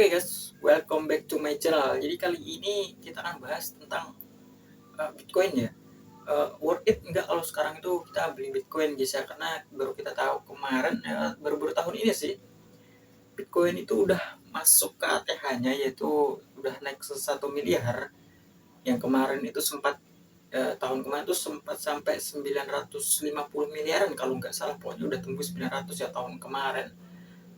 Oke guys, welcome back to my channel. Jadi kali ini kita akan bahas tentang Bitcoin ya. Worth it nggak kalau sekarang itu kita beli Bitcoin guys ya? Karena baru kita tahu kemarin ya, baru-baru tahun ini sih Bitcoin itu udah masuk ke ATH-nya, yaitu udah naik ke 1 miliar. Yang kemarin itu sempat tahun kemarin itu sempat sampai 950 miliaran kalau nggak salah, pokoknya udah tembus 900 ya tahun kemarin.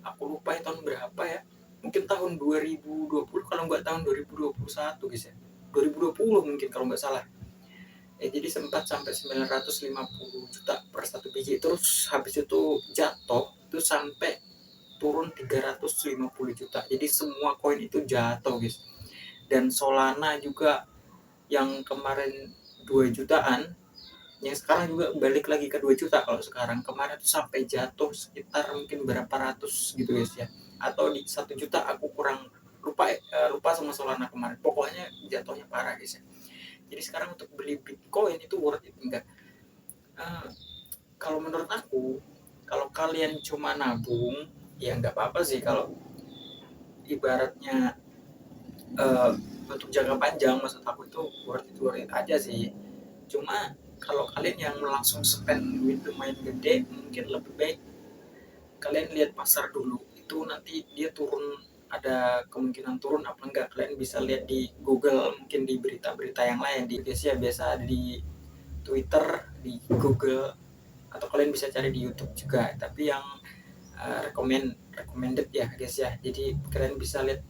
Aku lupa ya tahun berapa ya, mungkin tahun 2020 kalau nggak tahun 2021 guys ya, 2020 mungkin kalau nggak salah ya. Jadi sempat sampai 950 juta per satu biji, terus habis itu jatuh itu sampai turun 350 juta. Jadi semua koin itu jatuh guys. Dan Solana juga yang kemarin 2 jutaan, yang sekarang juga balik lagi ke 2 juta. Kalau sekarang, kemarin tuh sampai jatuh sekitar mungkin berapa ratus gitu guys ya, atau di 1 juta, aku kurang lupa sama Solana kemarin. Pokoknya jatuhnya parah guys ya. Jadi sekarang untuk beli Bitcoin itu worth it enggak? Uh, Kalau menurut aku, kalau kalian cuma nabung ya nggak apa-apa sih. Kalau ibaratnya uh, untuk jangka panjang, maksud aku itu worth it aja sih. Cuma kalau kalian yang langsung spend duit lumayan gede, mungkin lebih baik kalian lihat pasar dulu. Itu nanti dia turun, ada kemungkinan turun apa enggak, kalian bisa lihat di Google, mungkin di berita-berita yang lain di Indonesia biasa ada di Twitter, di Google, atau kalian bisa cari di YouTube juga. Tapi yang recommended ya guys ya. Jadi kalian bisa lihat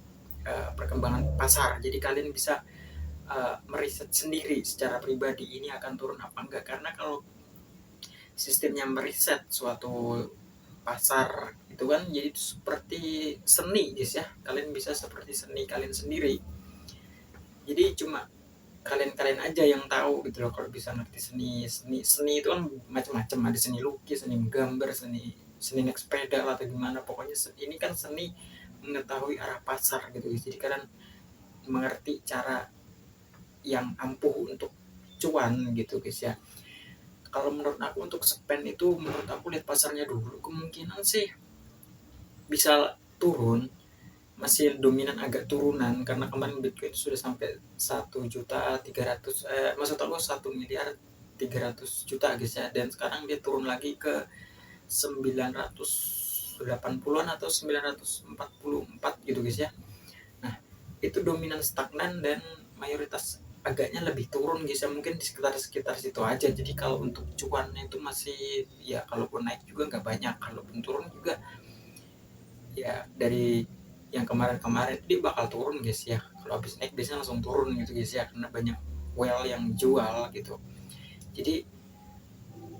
perkembangan pasar. Jadi kalian bisa meriset sendiri secara pribadi ini akan turun apa enggak. Karena kalau sistemnya meriset suatu pasar itu kan jadi seperti seni guys ya. Kalian bisa seperti seni kalian sendiri. Jadi cuma kalian aja yang tahu gitu loh kalau bisa ngerti seni itu kan macam-macam. Ada seni lukis, seni menggambar, seni naik sepeda atau gimana. Pokoknya ini kan seni mengetahui arah pasar gitu guys. Jadi kalian mengerti cara yang ampuh untuk cuan gitu guys ya. Kalau menurut aku untuk spend itu, menurut aku lihat pasarnya dulu. Kemungkinan sih bisa turun, masih dominan agak turunan, karena kemarin Bitcoin sudah sampai 1.300.000, maksud aku 1.300.000.000 guys ya. Dan sekarang dia turun lagi ke 980-an atau 944 gitu guys ya. Nah itu dominan stagnan dan mayoritas agaknya lebih turun guys ya, mungkin di sekitar situ aja. Jadi kalau untuk cuannya itu masih ya, kalaupun naik juga nggak banyak, kalaupun turun juga ya dari yang kemarin-kemarin dia bakal turun guys ya. Kalau habis naik biasanya langsung turun gitu guys ya, karena banyak whale yang jual gitu. Jadi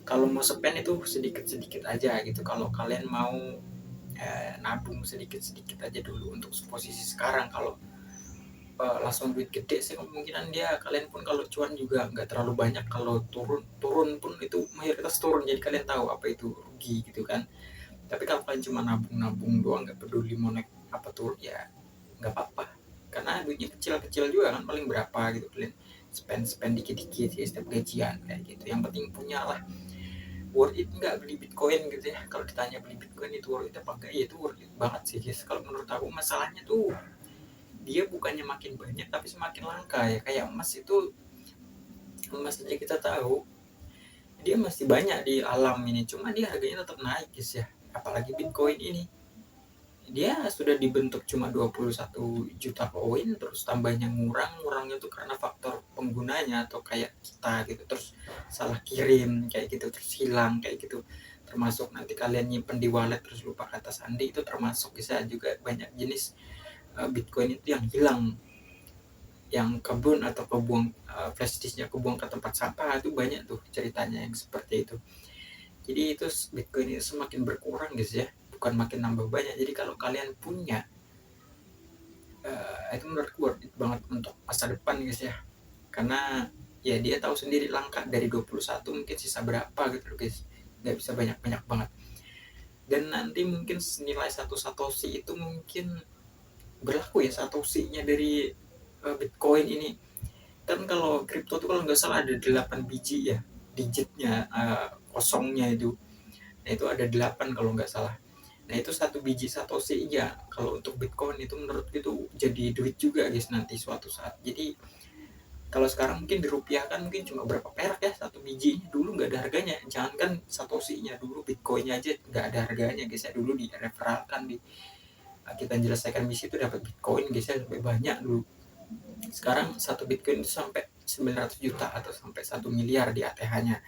kalau mau spend itu sedikit-sedikit aja gitu. Kalau kalian mau nabung sedikit-sedikit aja dulu untuk posisi sekarang. Kalau langsung duit gede sih kemungkinan dia, kalian pun kalau cuan juga nggak terlalu banyak. Kalau turun pun itu mayoritas turun, jadi kalian tahu apa itu rugi gitu kan. Tapi kalau kalian cuma nabung doang, nggak peduli mau naik apa turun, ya nggak apa-apa, karena duitnya kecil-kecil juga kan, paling berapa gitu. Kalian spend dikit-dikit ya setiap gajian kayak gitu. Yang penting punya lah. Worth it nggak beli Bitcoin gitu ya? Kalau ditanya beli Bitcoin itu worth it apa enggak, ya itu worth it banget sih guys. Kalau menurut aku masalahnya tuh dia bukannya makin banyak tapi semakin langka ya. Kayak emas itu, emas aja kita tahu dia masih banyak di alam ini, cuma dia harganya tetap naik guys ya. Apalagi Bitcoin ini, dia sudah dibentuk cuma 21 juta koin, terus tambahnya ngurangnya tuh karena faktor penggunanya, atau kayak kita gitu, terus salah kirim kayak gitu, terus hilang kayak gitu. Termasuk nanti kalian nyimpen di wallet terus lupa kata sandi, itu termasuk. Bisa juga banyak jenis Bitcoin itu yang hilang, yang kebun atau kebuang, flash disknya kebuang ke tempat sampah. Itu banyak tuh ceritanya yang seperti itu. Jadi itu Bitcoin itu semakin berkurang guys ya, bukan makin nambah banyak. Jadi kalau kalian punya, itu menurutku worth it banget untuk masa depan guys ya. Karena ya dia tahu sendiri langka, dari 21 mungkin sisa berapa gitu guys, nggak bisa banyak-banyak banget. Dan nanti mungkin nilai satu satoshi itu mungkin berlaku ya, satoshinya dari Bitcoin ini. Kan kalau kripto tuh kalau nggak salah ada 8 biji ya digitnya, kosongnya itu. Nah, itu ada 8 kalau nggak salah. Nah itu satu biji satoshi ya, kalau untuk Bitcoin itu menurut itu jadi duit juga guys nanti suatu saat. Jadi kalau sekarang mungkin dirupiahkan mungkin cuma berapa perak ya satu biji, dulu nggak ada harganya. Jangankan satoshinya, dulu Bitcoinnya aja nggak ada harganya guys ya. Dulu direferalkan di kita menyelesaikan misi itu dapat Bitcoin guys ya, sampai banyak dulu. Sekarang satu Bitcoin itu sampai 900 juta atau sampai 1 miliar di ATH-nya.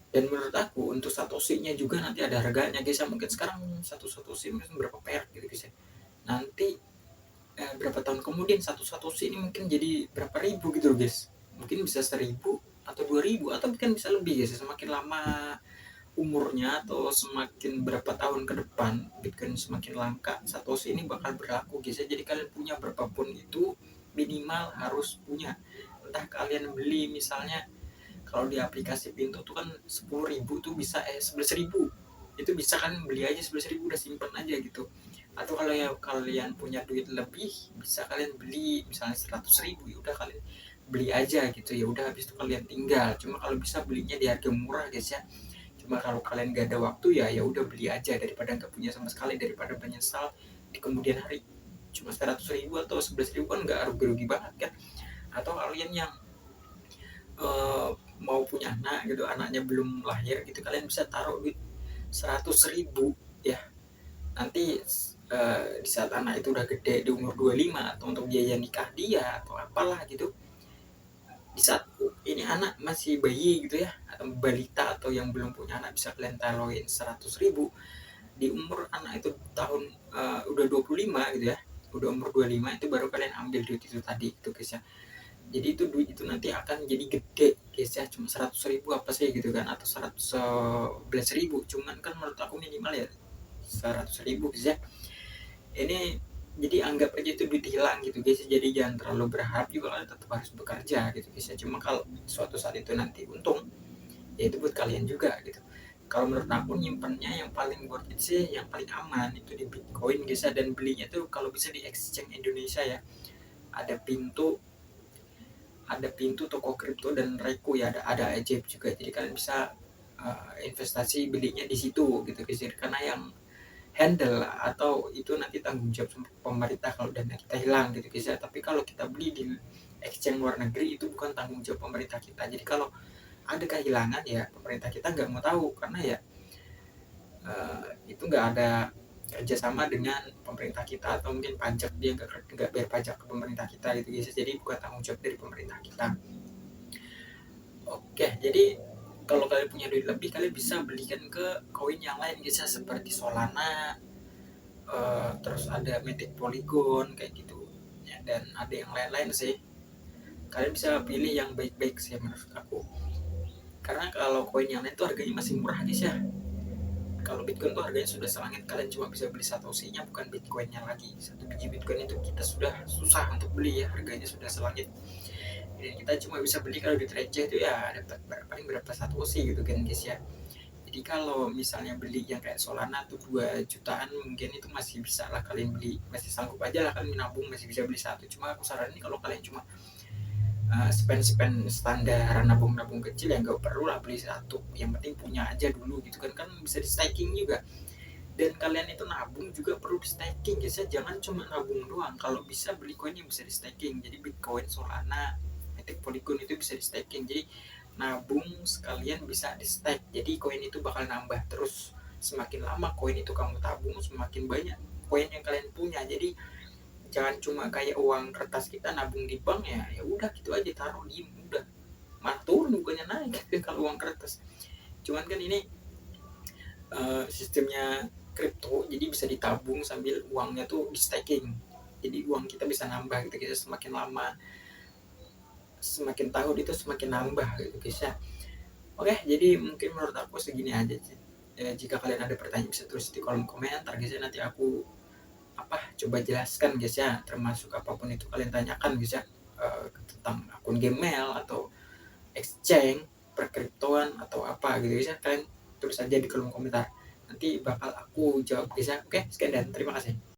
Dan menurut aku untuk satoshinya juga nanti ada harganya guys ya. Mungkin sekarang satu satoshi mungkin berapa perak gitu guys ya. Nanti berapa tahun kemudian satu satoshi ini mungkin jadi berapa ribu gitu loh guys. Mungkin bisa 1.000 atau 2.000 atau mungkin bisa lebih guys. Semakin lama umurnya atau semakin berapa tahun ke depan Bitcoin semakin langka, satoshi ini bakal berlaku guys ya. Jadi kalian punya berapapun itu minimal harus punya. Entah kalian beli misalnya kalau di aplikasi Pintu tuh kan 10.000 tuh bisa 11.000, itu bisa kan beli aja 11.000 udah simpen aja gitu. Atau kalau ya kalian punya duit lebih bisa kalian beli misalnya 100.000, ya udah kalian beli aja gitu, ya udah habis itu kalian tinggal. Cuma kalau bisa belinya di harga murah guys ya. Cuma kalau kalian gak ada waktu ya udah beli aja daripada nggak punya sama sekali, daripada menyesal di kemudian hari. Cuma 100.000 atau 11.000 kan nggak rugi-rugi banget kan. Atau kalian yang uh, mau punya anak gitu, anaknya belum lahir gitu, kalian bisa taruh duit 100.000 ya. Nanti di saat anak itu udah gede di umur 25 atau untuk biaya nikah dia atau apalah gitu, di saat ini anak masih bayi gitu ya, atau balita atau yang belum punya anak, bisa kalian taruhin 100.000 di umur anak itu tahun udah 25 gitu ya, udah umur 25 itu baru kalian ambil duit itu tadi itu guys ya. Jadi itu duit itu nanti akan jadi gede guys ya. Cuma 100.000 apa sih gitu kan, atau 111.000, cuman kan menurut aku minimal ya 100.000 guys ya. Ini jadi anggap aja itu duit hilang gitu guys. Jadi jangan terlalu berharap juga, kalian tetap harus bekerja gitu guys ya. Cuma kalau suatu saat itu nanti untung, ya itu buat kalian juga gitu. Kalau menurut aku nyimpennya yang paling worth it sih, yang paling aman itu di Bitcoin guys ya. Dan belinya tuh kalau bisa di exchange Indonesia ya. Ada pintu toko kripto dan Reku ya, ada ajaib juga. Jadi kalian bisa investasi belinya di situ gitu guys. Karena yang handle atau itu nanti tanggung jawab pemerintah kalau dana kita hilang gitu guys ya. Tapi kalau kita beli di exchange luar negeri itu bukan tanggung jawab pemerintah kita. Jadi kalau ada kehilangan ya pemerintah kita nggak mau tahu, karena ya itu nggak ada kerjasama dengan pemerintah kita, atau mungkin pajak dia nggak bayar pajak ke pemerintah kita gitu guys. Jadi bukan tanggung jawab dari pemerintah kita. Oke, jadi kalau kalian punya duit lebih, kalian bisa belikan ke koin yang lain guys ya, seperti Solana, terus ada Matic Polygon kayak gitu ya, dan ada yang lain-lain sih. Kalian bisa pilih yang baik-baik sih menurut aku, karena kalau koin yang lain tuh harganya masih murah guys ya. Kalau Bitcoin tuh harganya sudah selangit, kalian cuma bisa beli satoshinya bukan Bitcoinnya lagi. Satu biji Bitcoin itu kita sudah susah untuk beli ya, harganya sudah selangit. Dan kita cuma bisa beli kalau di receh itu ya dapat paling berapa satoshi gitu kan guys ya. Jadi kalau misalnya beli yang kayak Solana tuh 2 jutaan mungkin itu masih bisa lah kalian beli, masih sanggup aja lah kalian menabung, masih bisa beli satu. Cuma aku saranin kalau kalian cuma spend standar nabung-nabung kecil ya nggak perlu lah beli satu, yang penting punya aja dulu gitu kan, bisa di staking juga. Dan kalian itu nabung juga perlu di staking guys ya, jangan cuma nabung doang. Kalau bisa beli koin yang bisa di staking, jadi Bitcoin, Solana, Matic, Polygon itu bisa di staking. Jadi nabung sekalian bisa di stake, jadi koin itu bakal nambah terus. Semakin lama koin itu kamu tabung, semakin banyak koin yang kalian punya. Jadi jangan cuma kayak uang kertas kita nabung di bank ya udah gitu aja taruh di udah, malah turun bukannya naik kalau uang kertas. Cuman kan ini sistemnya kripto, jadi bisa ditabung sambil uangnya tuh di staking, jadi uang kita bisa nambah gitu guys. Semakin lama, semakin tahun itu semakin nambah gitu guys ya. Oke, jadi mungkin menurut aku segini aja sih. Jika kalian ada pertanyaan bisa tulis di kolom komentar guys ya, nanti aku coba jelaskan guys ya, termasuk apapun itu kalian tanyakan guys ya, tentang akun Gmail atau exchange perkriptoan atau apa gitu guys ya, kalian tulis aja di kolom komentar, nanti bakal aku jawab guys ya. Oke, sekian dan terima kasih.